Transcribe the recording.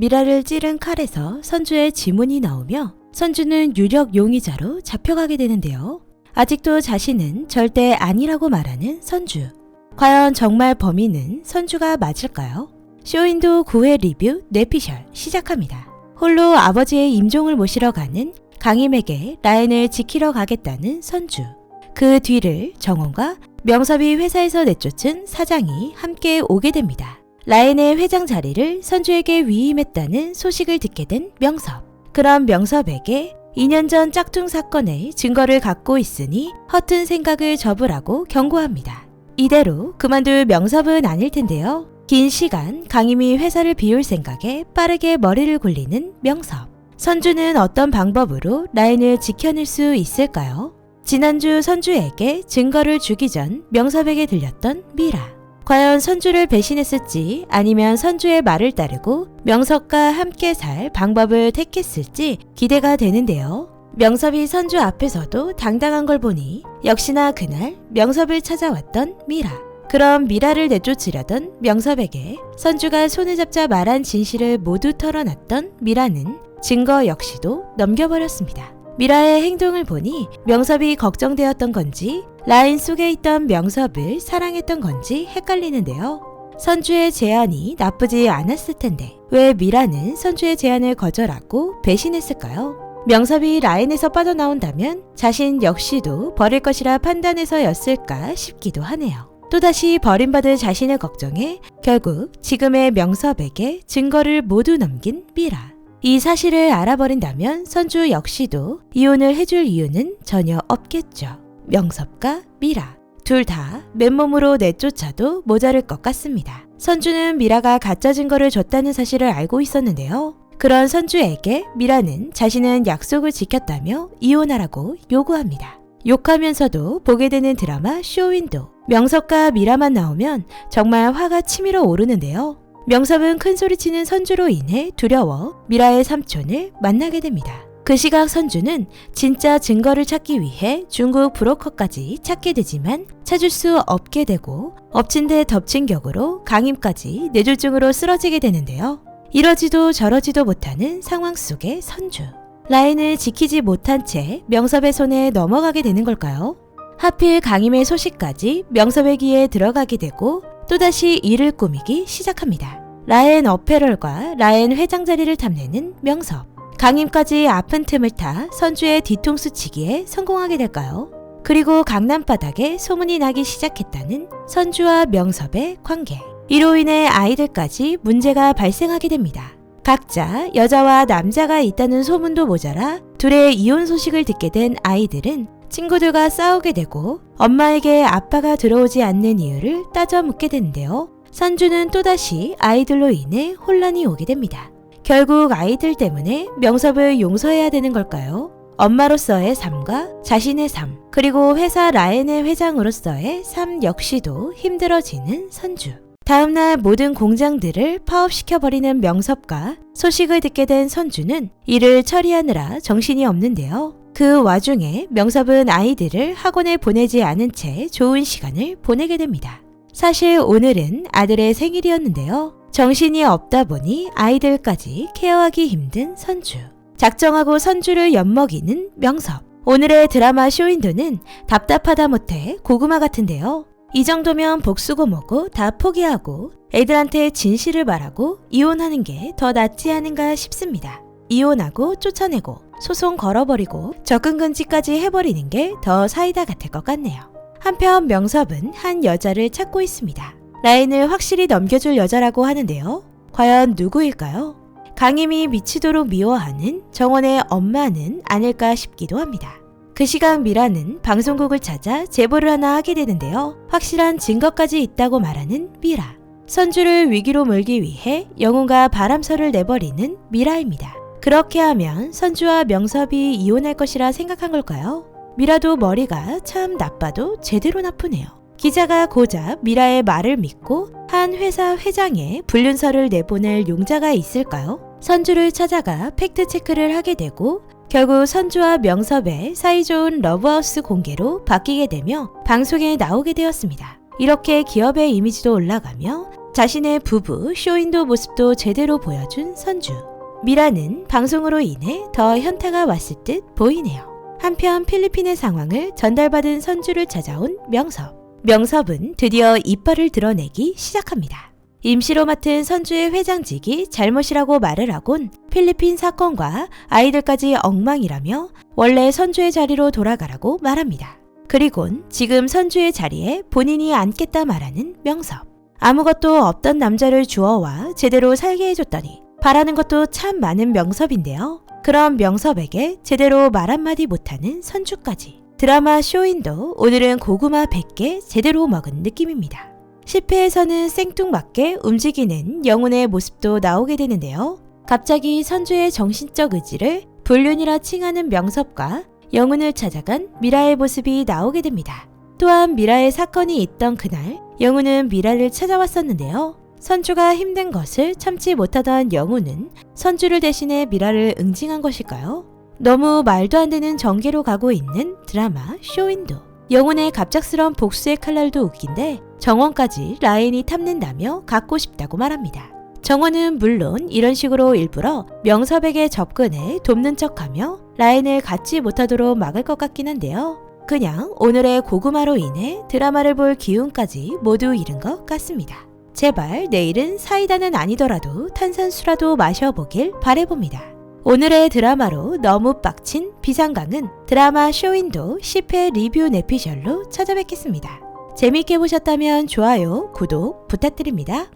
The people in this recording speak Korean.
미라를 찌른 칼에서 선주의 지문이 나오며 선주는 유력 용의자로 잡혀가게 되는데요. 아직도 자신은 절대 아니라고 말하는 선주. 과연 정말 범인은 선주가 맞을까요? 쇼윈도 9회 리뷰 뇌피셜 시작합니다. 홀로 아버지의 임종을 모시러 가는 강임에게 라엔을 지키러 가겠다는 선주. 그 뒤를 정원과 명섭이 회사에서 내쫓은 사장이 함께 오게 됩니다. 라엔의 회장 자리를 선주에게 위임했다는 소식을 듣게 된 명섭. 그런 명섭에게 2년 전 짝퉁 사건의 증거를 갖고 있으니 허튼 생각을 접으라고 경고합니다. 이대로 그만둘 명섭은 아닐 텐데요. 긴 시간 강임이 회사를 비울 생각에 빠르게 머리를 굴리는 명섭. 선주는 어떤 방법으로 라엔을 지켜낼 수 있을까요? 지난주 선주에게 증거를 주기 전 명섭에게 들렸던 미라. 과연 선주를 배신했을지 아니면 선주의 말을 따르고 명섭과 함께 살 방법을 택했을지 기대가 되는데요. 명섭이 선주 앞에서도 당당한 걸 보니 역시나 그날 명섭을 찾아왔던 미라. 그럼 미라를 내쫓으려던 명섭에게 선주가 손을 잡자 말한 진실을 모두 털어놨던 미라는 증거 역시도 넘겨버렸습니다. 미라의 행동을 보니 명섭이 걱정되었던 건지 라인 속에 있던 명섭을 사랑했던 건지 헷갈리는데요. 선주의 제안이 나쁘지 않았을 텐데 왜 미라는 선주의 제안을 거절하고 배신했을까요? 명섭이 라인에서 빠져나온다면 자신 역시도 버릴 것이라 판단해서였을까 싶기도 하네요. 또다시 버림받을 자신을 걱정해 결국 지금의 명섭에게 증거를 모두 넘긴 미라. 이 사실을 알아버린다면 선주 역시도 이혼을 해줄 이유는 전혀 없겠죠. 명섭과 미라 둘 다 맨몸으로 내쫓아도 모자랄 것 같습니다. 선주는 미라가 가짜 증거를 줬다는 사실을 알고 있었는데요. 그런 선주에게 미라는 자신은 약속을 지켰다며 이혼하라고 요구합니다. 욕하면서도 보게 되는 드라마 쇼윈도. 명섭과 미라만 나오면 정말 화가 치밀어 오르는데요. 명섭은 큰소리치는 선주로 인해 두려워 미라의 삼촌을 만나게 됩니다. 그 시각 선주는 진짜 증거를 찾기 위해 중국 브로커까지 찾게 되지만 찾을 수 없게 되고 엎친 데 덮친 격으로 강임까지 뇌졸중으로 쓰러지게 되는데요. 이러지도 저러지도 못하는 상황 속의 선주. 라인을 지키지 못한 채 명섭의 손에 넘어가게 되는 걸까요? 하필 강임의 소식까지 명섭의 귀에 들어가게 되고 또다시 일을 꾸미기 시작합니다. 라엔 어페럴과 라엔 회장 자리를 탐내는 명섭. 강임까지 아픈 틈을 타 선주의 뒤통수 치기에 성공하게 될까요? 그리고 강남바닥에 소문이 나기 시작했다는 선주와 명섭의 관계. 이로 인해 아이들까지 문제가 발생하게 됩니다. 각자 여자와 남자가 있다는 소문도 모자라 둘의 이혼 소식을 듣게 된 아이들은 친구들과 싸우게 되고 엄마에게 아빠가 들어오지 않는 이유를 따져 묻게 되는데요. 선주는 또다시 아이들로 인해 혼란이 오게 됩니다. 결국 아이들 때문에 명섭을 용서해야 되는 걸까요? 엄마로서의 삶과 자신의 삶, 그리고 회사 라엔의 회장으로서의 삶 역시도 힘들어지는 선주. 다음날 모든 공장들을 파업시켜버리는 명섭과 소식을 듣게 된 선주는 이를 처리하느라 정신이 없는데요. 그 와중에 명섭은 아이들을 학원에 보내지 않은 채 좋은 시간을 보내게 됩니다. 사실 오늘은 아들의 생일이었는데요. 정신이 없다 보니 아이들까지 케어하기 힘든 선주. 작정하고 선주를 엿먹이는 명섭. 오늘의 드라마 쇼윈도는 답답하다 못해 고구마 같은데요. 이 정도면 복수고 뭐고 다 포기하고 애들한테 진실을 말하고 이혼하는 게 더 낫지 않은가 싶습니다. 이혼하고 쫓아내고 소송 걸어버리고 접근금지까지 해버리는 게 더 사이다 같을 것 같네요. 한편 명섭은 한 여자를 찾고 있습니다. 라인을 확실히 넘겨줄 여자라고 하는데요. 과연 누구일까요? 강임이 미치도록 미워하는 정원의 엄마는 아닐까 싶기도 합니다. 그 시각 미라는 방송국을 찾아 제보를 하나 하게 되는데요. 확실한 증거까지 있다고 말하는 미라. 선주를 위기로 몰기 위해 영혼과 바람설을 내버리는 미라입니다. 그렇게 하면 선주와 명섭이 이혼할 것이라 생각한 걸까요? 미라도 머리가 참 나빠도 제대로 나쁘네요. 기자가 고작 미라의 말을 믿고 한 회사 회장에 불륜설을 내보낼 용자가 있을까요? 선주를 찾아가 팩트체크를 하게 되고 결국 선주와 명섭의 사이좋은 러브하우스 공개로 바뀌게 되며 방송에 나오게 되었습니다. 이렇게 기업의 이미지도 올라가며 자신의 부부 쇼인도 모습도 제대로 보여준 선주. 미라는 방송으로 인해 더 현타가 왔을 듯 보이네요. 한편 필리핀의 상황을 전달받은 선주를 찾아온 명섭. 명섭은 드디어 이빨을 드러내기 시작합니다. 임시로 맡은 선주의 회장직이 잘못이라고 말을 하곤 필리핀 사건과 아이들까지 엉망이라며 원래 선주의 자리로 돌아가라고 말합니다. 그리곤 지금 선주의 자리에 본인이 앉겠다 말하는 명섭. 아무것도 없던 남자를 주워와 제대로 살게 해줬더니 바라는 것도 참 많은 명섭인데요. 그런 명섭에게 제대로 말 한마디 못하는 선주까지. 드라마 쇼인도 오늘은 고구마 100개 제대로 먹은 느낌입니다. 10회에서는 생뚱맞게 움직이는 영훈의 모습도 나오게 되는데요. 갑자기 선주의 정신적 의지를 불륜이라 칭하는 명섭과 영훈을 찾아간 미라의 모습이 나오게 됩니다. 또한 미라의 사건이 있던 그날 영훈은 미라를 찾아왔었는데요. 선주가 힘든 것을 참지 못하던 영훈은 선주를 대신해 미라를 응징한 것일까요? 너무 말도 안 되는 전개로 가고 있는 드라마 쇼윈도. 영훈의 갑작스런 복수의 칼날도 웃긴데 정원까지 라인이 탐낸다며 갖고 싶다고 말합니다. 정원은 물론 이런 식으로 일부러 명섭에게 접근해 돕는 척하며 라인을 갖지 못하도록 막을 것 같긴 한데요. 그냥 오늘의 고구마로 인해 드라마를 볼 기운까지 모두 잃은 것 같습니다. 제발 내일은 사이다는 아니더라도 탄산수라도 마셔보길 바래봅니다. 오늘의 드라마로 너무 빡친 비상강은 드라마 쇼윈도 10회 리뷰 내피셜로 찾아뵙겠습니다. 재밌게 보셨다면 좋아요, 구독 부탁드립니다.